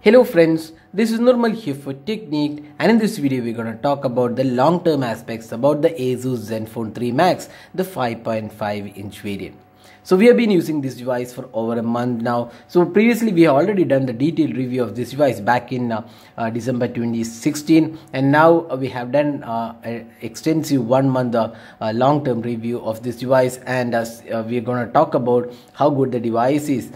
Hello friends, this is Normal here for Technique, and in this video we're going to talk about the long-term aspects about the ASUS Zenfone 3 Max, the 5.5-inch variant. So we have been using this device for over a month now. So previously we have already done the detailed review of this device back in December 2016, and now we have done an extensive 1 month long-term review of this device, and we are going to talk about how good the device is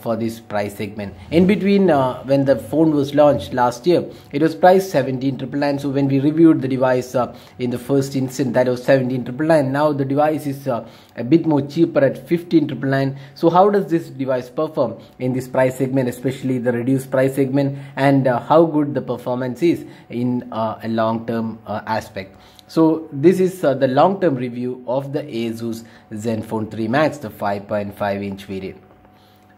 for this price segment. In between, when the phone was launched last year, it was priced 17,999. So when we reviewed the device in the first instant, that was 17,999. Now the device is a bit more cheaper at 15,999. So how does this device perform in this price segment, especially the reduced price segment, and how good the performance is in a long-term aspect? So this is the long-term review of the ASUS Zenfone 3 Max, the 5.5-inch variant.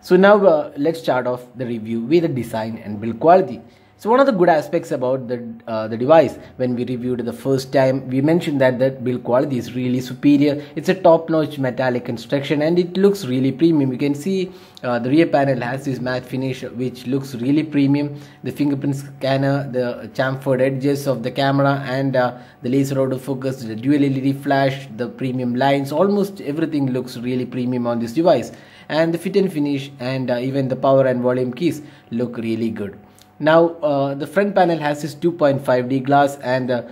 So now let's start off the review with the design and build quality. So one of the good aspects about the device, when we reviewed it the first time, we mentioned that the build quality is really superior. It's a top-notch metallic construction and it looks really premium. You can see the rear panel has this matte finish which looks really premium. The fingerprint scanner, the chamfered edges of the camera, and the laser autofocus, the dual LED flash, the premium lines, almost everything looks really premium on this device. And the fit and finish and even the power and volume keys look really good. Now the front panel has this 2.5D glass and 3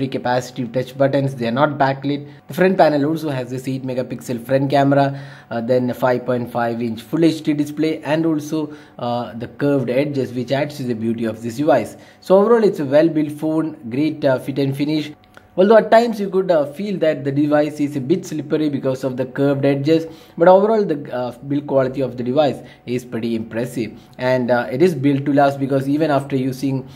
capacitive touch buttons. They are not backlit. The front panel also has this 8 megapixel front camera, then a 5.5-inch Full HD display, and also the curved edges, which adds to the beauty of this device. So overall it's a well built phone, great fit and finish. Although at times you could feel that the device is a bit slippery because of the curved edges, but overall the build quality of the device is pretty impressive, and it is built to last, because even after using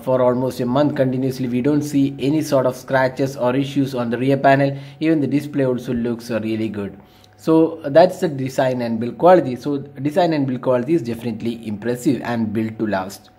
for almost a month continuously, we don't see any sort of scratches or issues on the rear panel. Even the display also looks really good. So that's the design and build quality. So design and build quality is definitely impressive and built to last.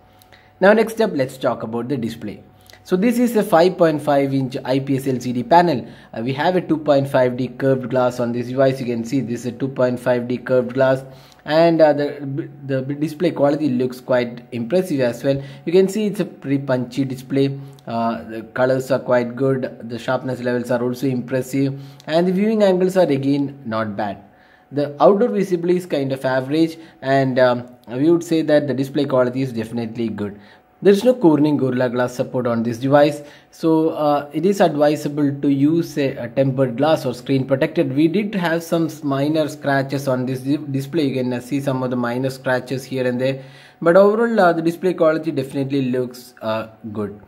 Now next up, let's talk about the display. So this is a 5.5-inch IPS LCD panel. We have a 2.5D curved glass on this device. You can see this is a 2.5D curved glass, and the display quality looks quite impressive as well. You can see it's a pretty punchy display. The colors are quite good. The sharpness levels are also impressive, and the viewing angles are again not bad. The outdoor visibility is kind of average, and we would say that the display quality is definitely good. There is no Corning Gorilla Glass support on this device, so it is advisable to use a tempered glass or screen protected. We did have some minor scratches on this display. You can see some of the minor scratches here and there, but overall the display quality definitely looks good.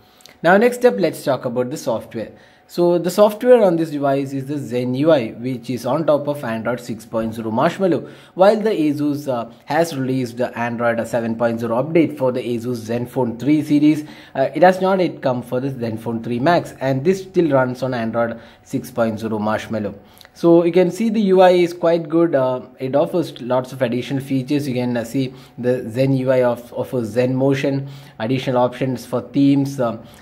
Now next up, let's talk about the software. So the software on this device is the Zen UI, which is on top of Android 6.0 Marshmallow, while the ASUS has released the Android 7.0 update for the ASUS Zenfone 3 series. It has not yet come for the Zenfone 3 Max, and this still runs on Android 6.0 Marshmallow. So you can see the UI is quite good. It offers lots of additional features. You can see the Zen UI offers Zen Motion, additional options for themes,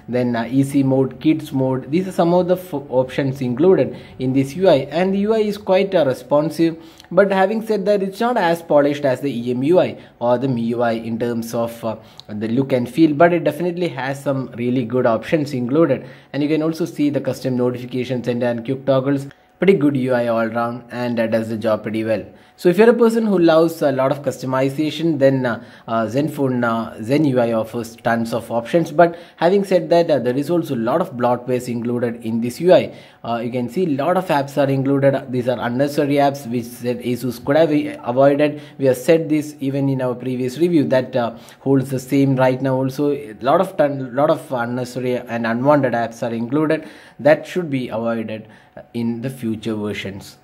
then easy mode, kids mode. These are some of the options included in this UI, and the UI is quite responsive. But having said that, it's not as polished as the EMUI or the MIUI in terms of the look and feel, but it definitely has some really good options included. And you can also see the custom notifications and quick toggles. Pretty good UI all around, and does the job pretty well. So if you're a person who loves a lot of customization, then Zenfone Zen UI offers tons of options. But having said that, there is also a lot of bloatware included in this UI. You can see a lot of apps are included. These are unnecessary apps which ASUS could have avoided. We have said this even in our previous review, that holds the same right now also. A lot of unnecessary and unwanted apps are included that should be avoided in the future versions.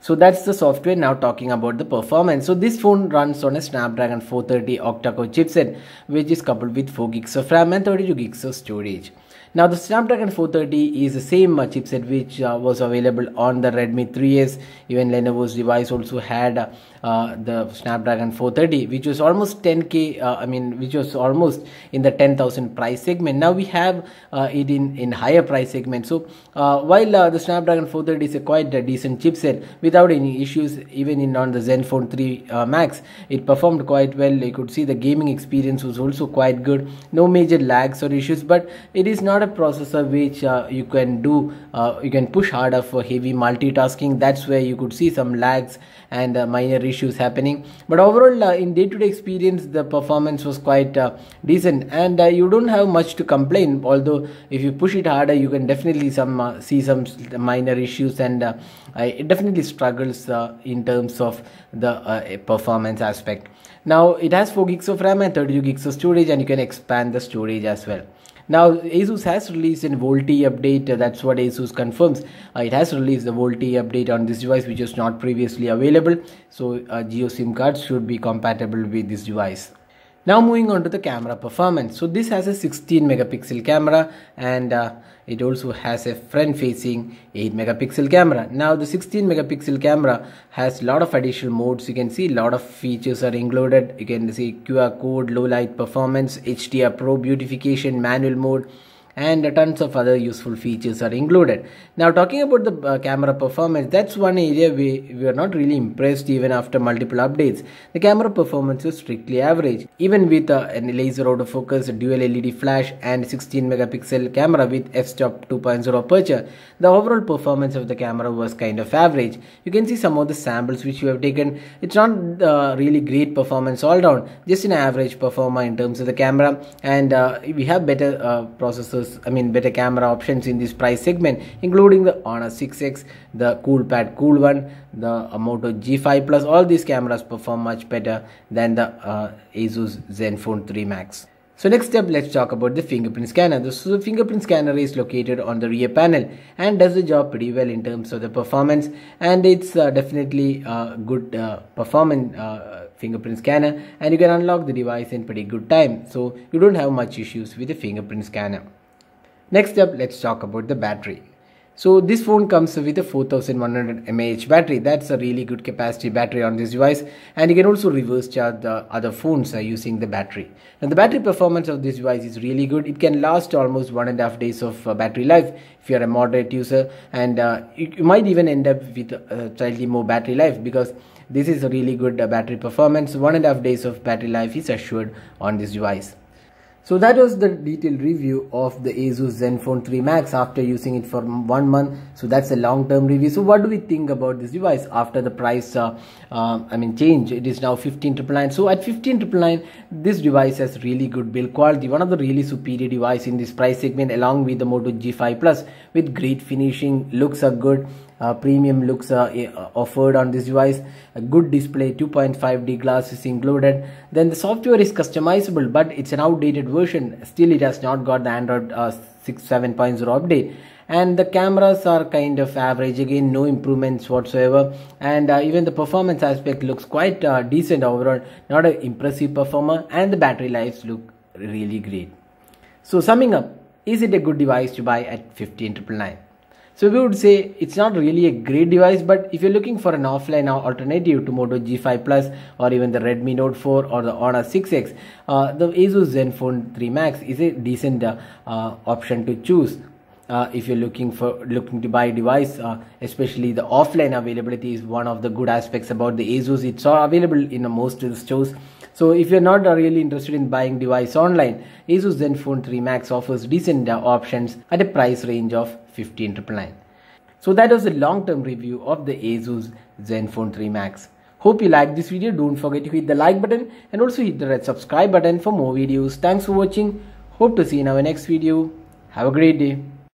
So that's the software. Now talking about the performance. So this phone runs on a Snapdragon 430 octa-core chipset, which is coupled with 4 gigs of RAM and 32 gigs of storage. Now the Snapdragon 430 is the same chipset which was available on the Redmi 3S. Even Lenovo's device also had the Snapdragon 430, which was almost 10k, which was almost in the 10,000 price segment. Now we have it in higher price segment. So while the Snapdragon 430 is a quite decent chipset without any issues, even on the Zenfone 3 Max, it performed quite well. You could see the gaming experience was also quite good, no major lags or issues, but it is not a processor which you can push harder for heavy multitasking. That's where you could see some lags and minor issues happening, but overall in day-to-day experience the performance was quite decent, and you don't have much to complain. Although if you push it harder, you can definitely see some minor issues, and it definitely struggles in terms of the performance aspect. Now it has 4 gigs of RAM and 32 gigs of storage, and you can expand the storage as well. Now ASUS has released a VoLTE update. That's what ASUS confirms. It has released the VoLTE update on this device, which was not previously available. So Geo SIM cards should be compatible with this device. Now moving on to the camera performance. So this has a 16 megapixel camera, and it also has a front facing 8 megapixel camera. Now the 16 megapixel camera has a lot of additional modes. You can see a lot of features are included. You can see QR code, low light performance, HDR Pro beautification, manual mode, and tons of other useful features are included. Now talking about the camera performance, that's one area we are not really impressed even after multiple updates. The camera performance is strictly average. Even with a laser autofocus, dual LED flash, and 16 megapixel camera with f-stop 2.0 aperture, the overall performance of the camera was kind of average. You can see some of the samples which you have taken. It's not really great performance all down, just an average performer in terms of the camera, and we have better processors, better camera options in this price segment, including the Honor 6X, the CoolPad Cool One, the Moto G5 Plus. All these cameras perform much better than the ASUS Zenfone 3 Max. So next up, let's talk about the fingerprint scanner. The fingerprint scanner is located on the rear panel and does the job pretty well in terms of the performance, and it's definitely a good performance fingerprint scanner, and you can unlock the device in pretty good time, so you don't have much issues with the fingerprint scanner. Next up, let's talk about the battery. So this phone comes with a 4100 mAh battery. That's a really good capacity battery on this device, and you can also reverse charge the other phones using the battery. Now the battery performance of this device is really good. It can last almost 1.5 days of battery life if you are a moderate user, and you might even end up with slightly more battery life, because this is a really good battery performance. 1.5 days of battery life is assured on this device. So that was the detailed review of the ASUS Zenfone 3 Max after using it for 1 month. So that's a long-term review. So what do we think about this device after the price change? It is now 15,999. So at 15,999, this device has really good build quality. One of the really superior device in this price segment, along with the Moto G5 Plus, with great finishing. Looks are good. Premium looks offered on this device. A good display, 2.5D glass is included. Then the software is customizable, but it's an outdated version. Still, it has not got the Android 7.0 update. And the cameras are kind of average, again no improvements whatsoever, and even the performance aspect looks quite decent overall, not an impressive performer, and the battery lives look really great. So summing up, is it a good device to buy at 15,999? So we would say it's not really a great device, but if you're looking for an offline alternative to Moto G5 Plus or even the Redmi Note 4 or the Honor 6X, the ASUS Zenfone 3 Max is a decent option to choose. If you're looking to buy a device, especially the offline availability is one of the good aspects about the ASUS. It's all available in most of the stores. So if you're not really interested in buying device online, ASUS Zenfone 3 Max offers decent options at a price range of 15,999. So that was a long-term review of the ASUS Zenfone 3 Max. Hope you liked this video. Don't forget to hit the like button and also hit the red subscribe button for more videos. Thanks for watching. Hope to see you in our next video. Have a great day.